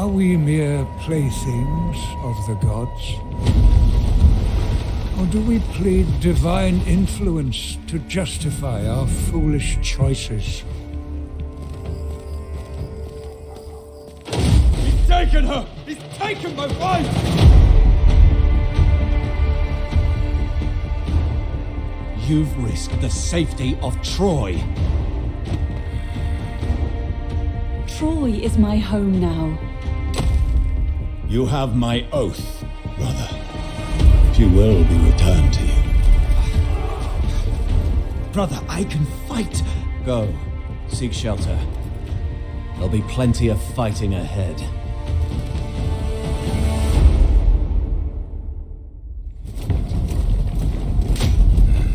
Are we mere playthings of the gods? Or do we plead divine influence to justify our foolish choices? He's taken her! He's taken my wife! You've risked the safety of Troy. Troy is my home now. You have my oath, brother. She will be returned to you. Brother, I can fight! Go, seek shelter. There'll be plenty of fighting ahead.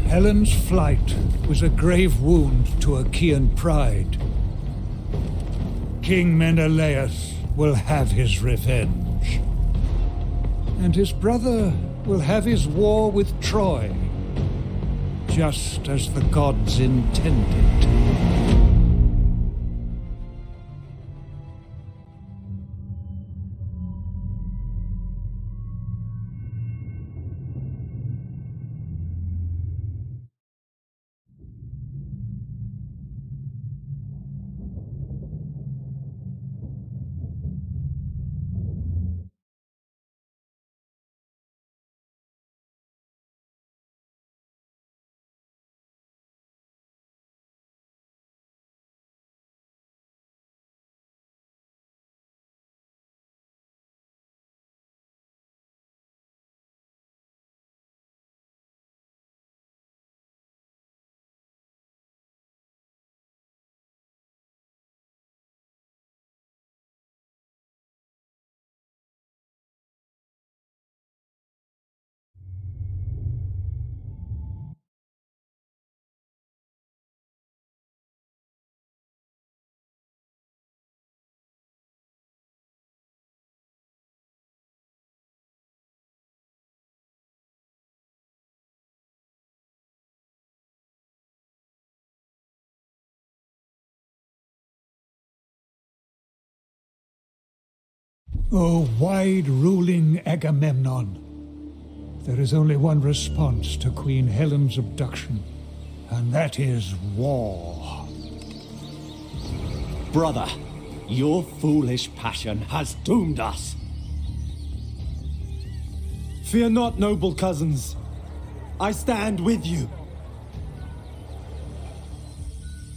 Helen's flight was a grave wound to Achaean pride. King Menelaus will have his revenge. And his brother will have his war with Troy, just as the gods intended. O wide-ruling Agamemnon, there is only one response to Queen Helen's abduction, and that is war. Brother, your foolish passion has doomed us. Fear not, noble cousins. I stand with you.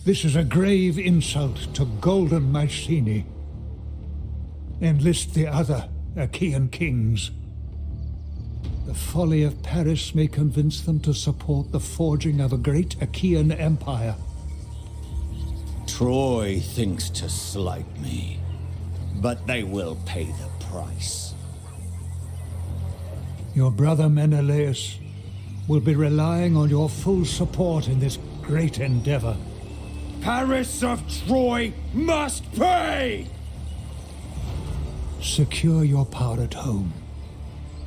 This is a grave insult to Golden Mycenae. Enlist the other Achaean kings. The folly of Paris may convince them to support the forging of a great Achaean empire. Troy thinks to slight me, but they will pay the price. Your brother Menelaus will be relying on your full support in this great endeavor. Paris of Troy must pay! Secure your power at home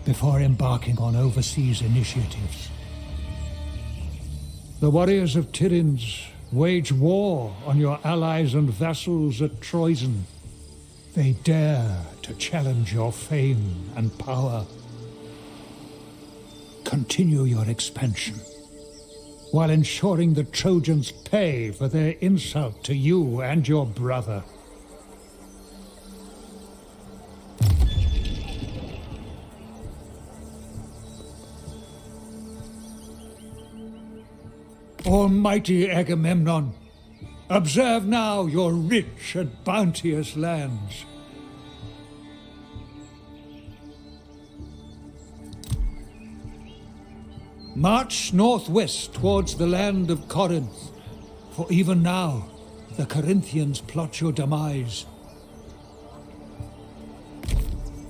before embarking on overseas initiatives. The warriors of Tiryns wage war on your allies and vassals at Troezen. They dare to challenge your fame and power. Continue your expansion, while ensuring the Trojans pay for their insult to you and your brother. Almighty Agamemnon, observe now your rich and bounteous lands. March northwest towards the land of Corinth, for even now the Corinthians plot your demise.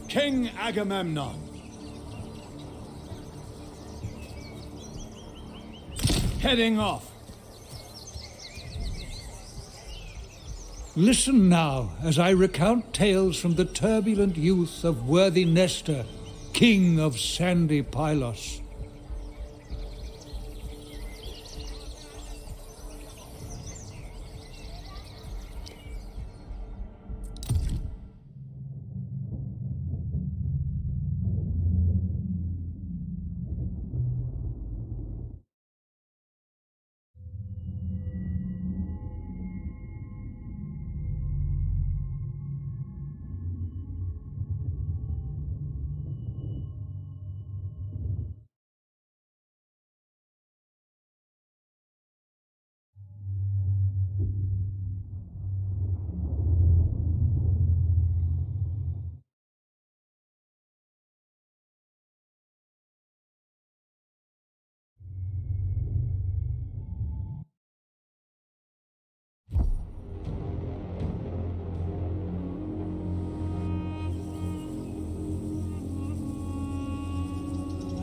King Agamemnon. Heading off. Listen now as I recount tales from the turbulent youth of worthy Nestor, king of sandy Pylos.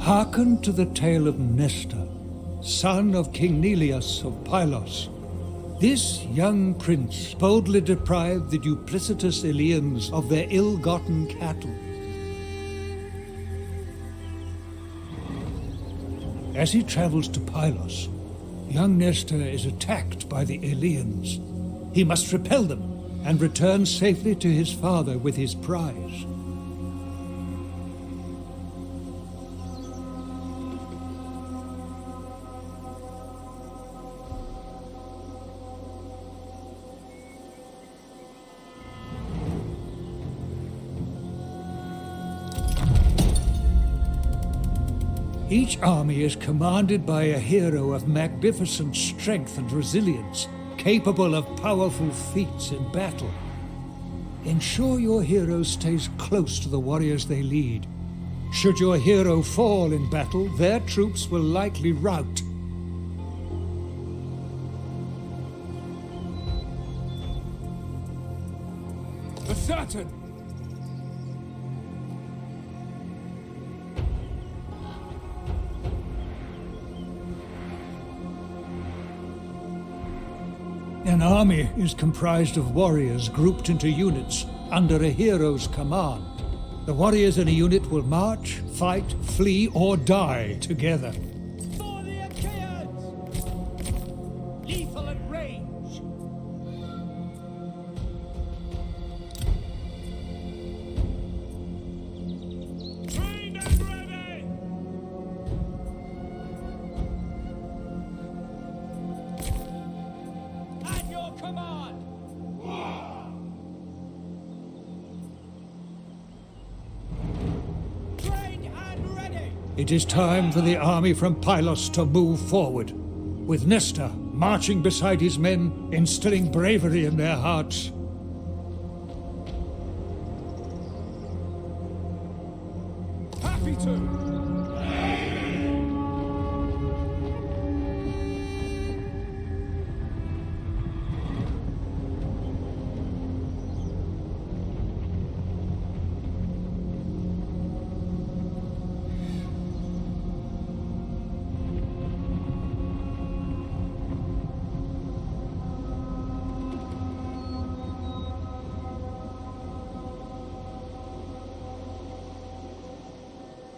Hearken to the tale of Nestor, son of King Menelaus of Pylos. This young prince boldly deprived the duplicitous Eleans of their ill-gotten cattle. As he travels to Pylos, young Nestor is attacked by the Eleans. He must repel them and return safely to his father with his prize. Each army is commanded by a hero of magnificent strength and resilience, capable of powerful feats in battle. Ensure your hero stays close to the warriors they lead. Should your hero fall in battle, their troops will likely rout. For certain! An army is comprised of warriors grouped into units under a hero's command. The warriors in a unit will march, fight, flee, or die together. For the Achaeans! Lethal at range! Trained and ready! At your command! Trained and ready! It is time for the army from Pylos to move forward, with Nestor marching beside his men, instilling bravery in their hearts. Happy to!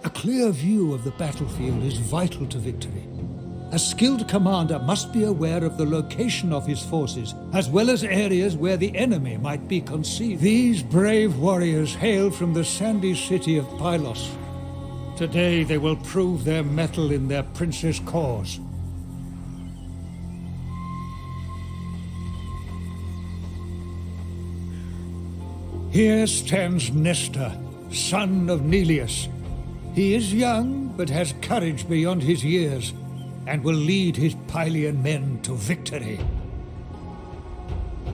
A clear view of the battlefield is vital to victory. A skilled commander must be aware of the location of his forces, as well as areas where the enemy might be concealed. These brave warriors hail from the sandy city of Pylos. Today they will prove their mettle in their prince's cause. Here stands Nestor, son of Menelaus. He is young, but has courage beyond his years, and will lead his Pylian men to victory.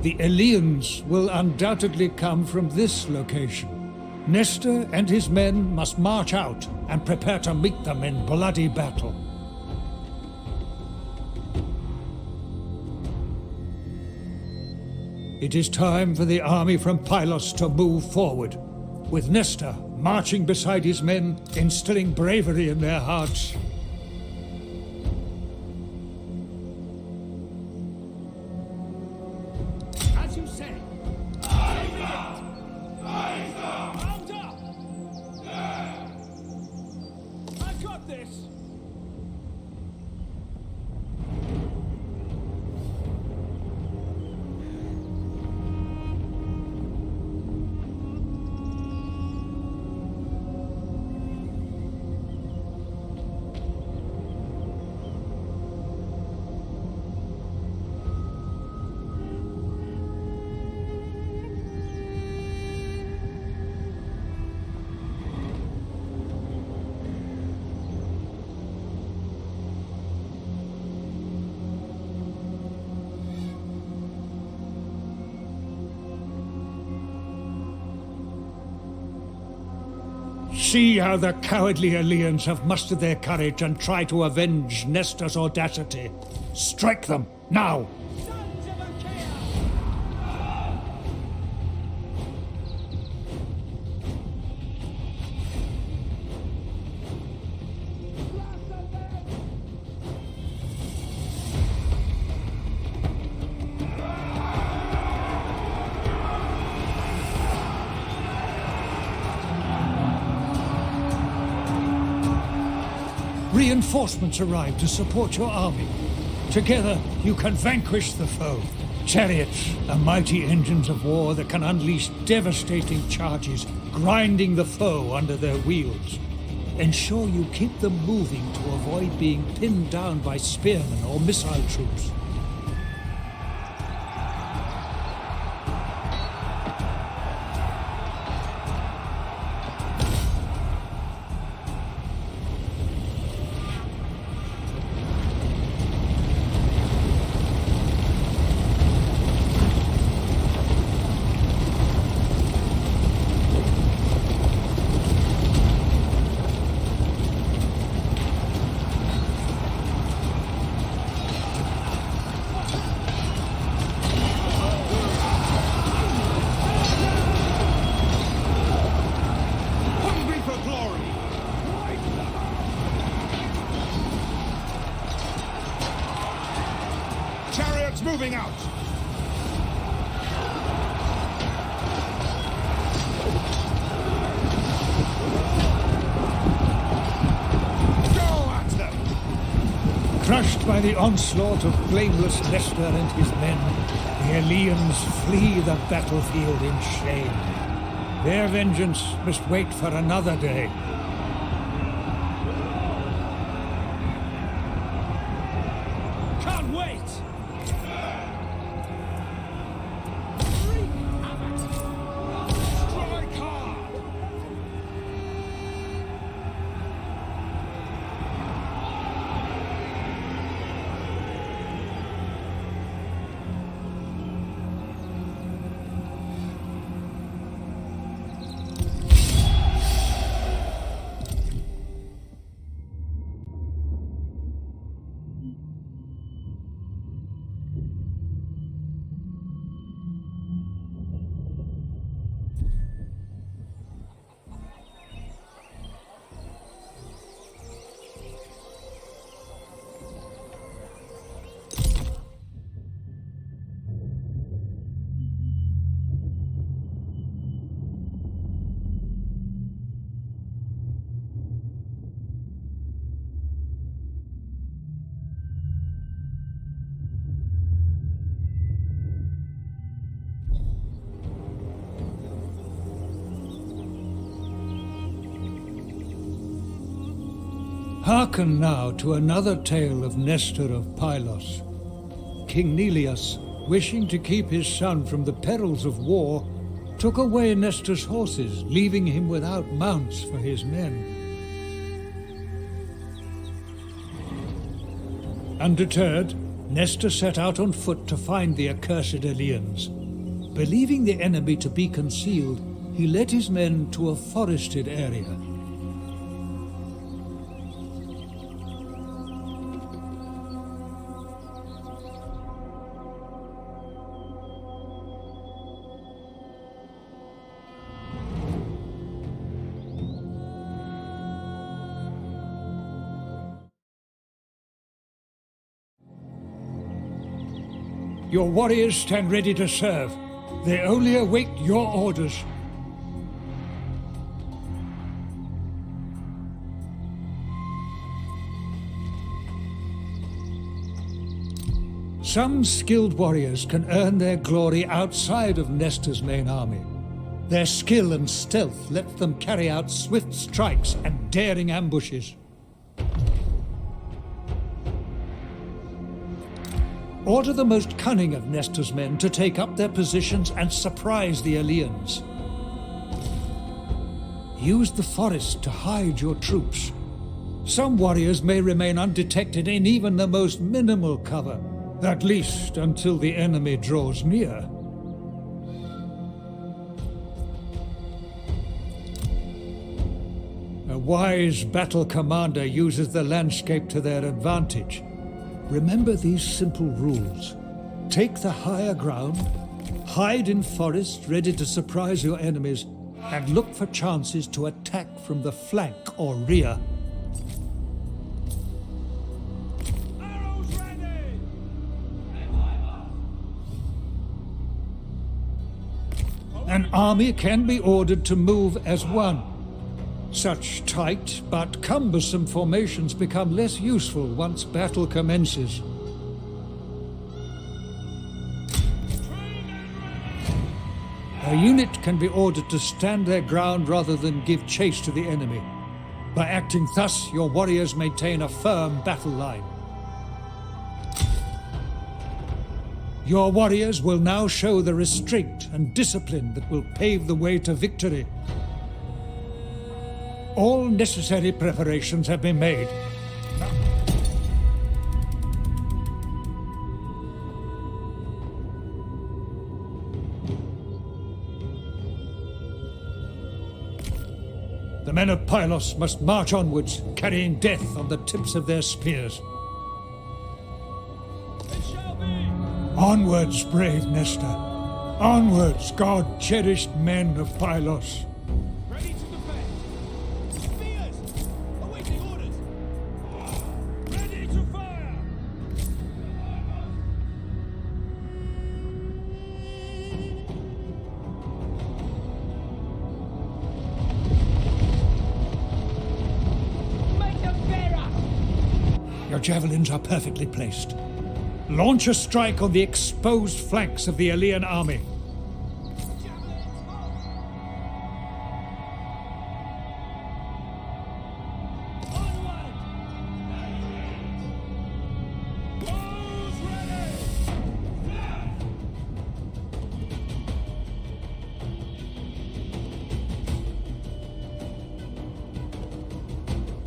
The Eleans will undoubtedly come from this location. Nestor and his men must march out and prepare to meet them in bloody battle. It is time for the army from Pylos to move forward, with Nestor marching beside his men, instilling bravery in their hearts. As you say! Mount up! I got this! See how the cowardly Eleans have mustered their courage and try to avenge Nestor's audacity. Strike them, now! Sons of Achaea! Reinforcements arrive to support your army. Together, you can vanquish the foe. Chariots are mighty engines of war that can unleash devastating charges, grinding the foe under their wheels. Ensure you keep them moving to avoid being pinned down by spearmen or missile troops. Moving out! Go at them! Crushed by the onslaught of blameless Nestor and his men, the Eleans flee the battlefield in shame. Their vengeance must wait for another day. Can't wait! Strike hard! Hearken now to another tale of Nestor of Pylos. King Neleus, wishing to keep his son from the perils of war, took away Nestor's horses, leaving him without mounts for his men. Undeterred, Nestor set out on foot to find the accursed Eleans. Believing the enemy to be concealed, he led his men to a forested area. Your warriors stand ready to serve. They only await your orders. Some skilled warriors can earn their glory outside of Nestor's main army. Their skill and stealth let them carry out swift strikes and daring ambushes. Order the most cunning of Nestor's men to take up their positions and surprise the Eleans. Use the forest to hide your troops. Some warriors may remain undetected in even the most minimal cover, at least until the enemy draws near. A wise battle commander uses the landscape to their advantage. Remember these simple rules. Take the higher ground, hide in forests ready to surprise your enemies, and look for chances to attack from the flank or rear. Arrows ready! An army can be ordered to move as one. Such tight but cumbersome formations become less useful once battle commences. A unit can be ordered to stand their ground rather than give chase to the enemy. By acting thus, your warriors maintain a firm battle line. Your warriors will now show the restraint and discipline that will pave the way to victory. All necessary preparations have been made. The men of Pylos must march onwards, carrying death on the tips of their spears. Onwards, brave Nestor. Onwards, God-cherished men of Pylos. Ready to defend. Spears! Awaiting orders. Ready to fire! Make them bearer! Your javelins are perfectly placed. Launch a strike on the exposed flanks of the Aeolian army.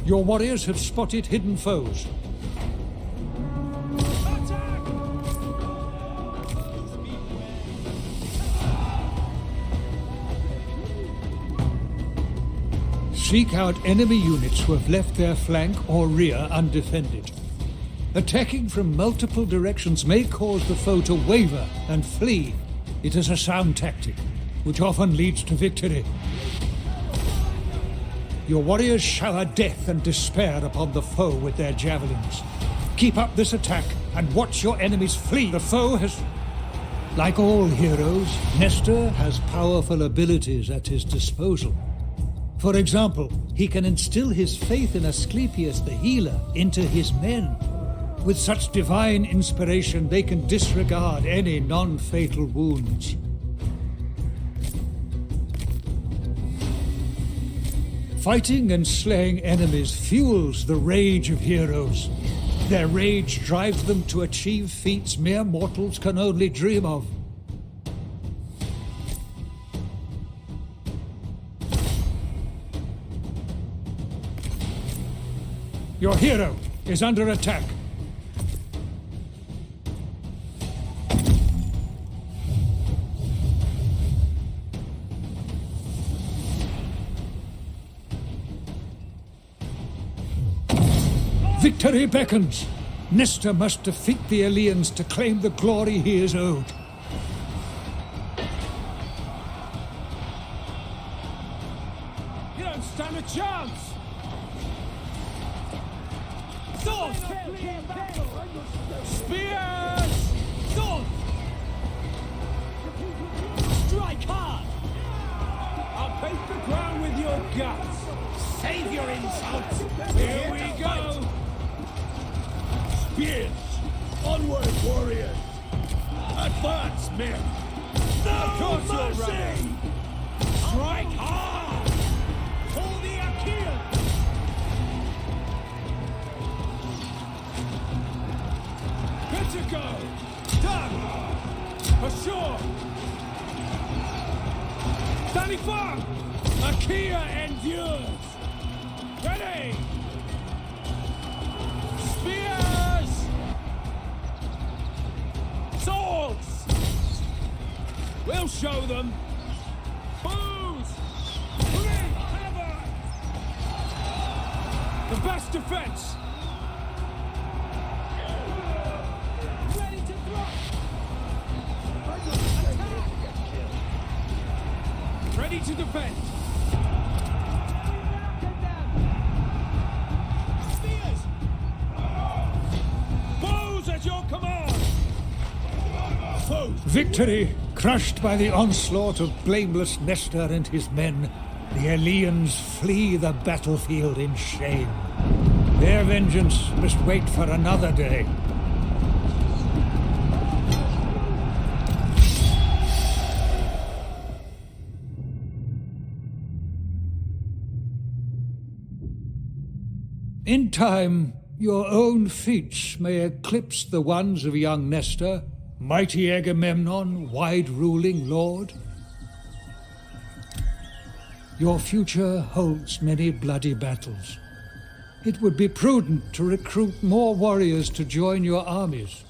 Your warriors have spotted hidden foes. Seek out enemy units who have left their flank or rear undefended. Attacking from multiple directions may cause the foe to waver and flee. It is a sound tactic, which often leads to victory. Your warriors shower death and despair upon the foe with their javelins. Keep up this attack and watch your enemies flee. The foe has... Like all heroes, Nestor has powerful abilities at his disposal. For example, he can instill his faith in Asclepius the healer into his men. With such divine inspiration, they can disregard any non-fatal wounds. Fighting and slaying enemies fuels the rage of heroes. Their rage drives them to achieve feats mere mortals can only dream of. Your hero is under attack. Victory beckons. Nestor must defeat the Aeolians to claim the glory he is owed. You don't stand a chance! Swords! Spears! Swords! Strike hard! I'll paint the ground with your guts! Save your insults! Here we go! Spears! Onward, warriors! Advance, men! No of course mercy! Strike hard! For the Achaeans! Good to go! Done! Ashore! Standing firm! Achaea endures! Ready! Spears! Swords! We'll show them! Bows! Bring cover! The best defense! Ready to thrust! Ready to defend! Spears! Bows at your command! Foes! Victory, crushed by the onslaught of blameless Nestor and his men, The Eleans flee the battlefield in shame. Their vengeance must wait for another day. In time, your own feats may eclipse the ones of young Nestor, mighty Agamemnon, wide-ruling lord. Your future holds many bloody battles. It would be prudent to recruit more warriors to join your armies.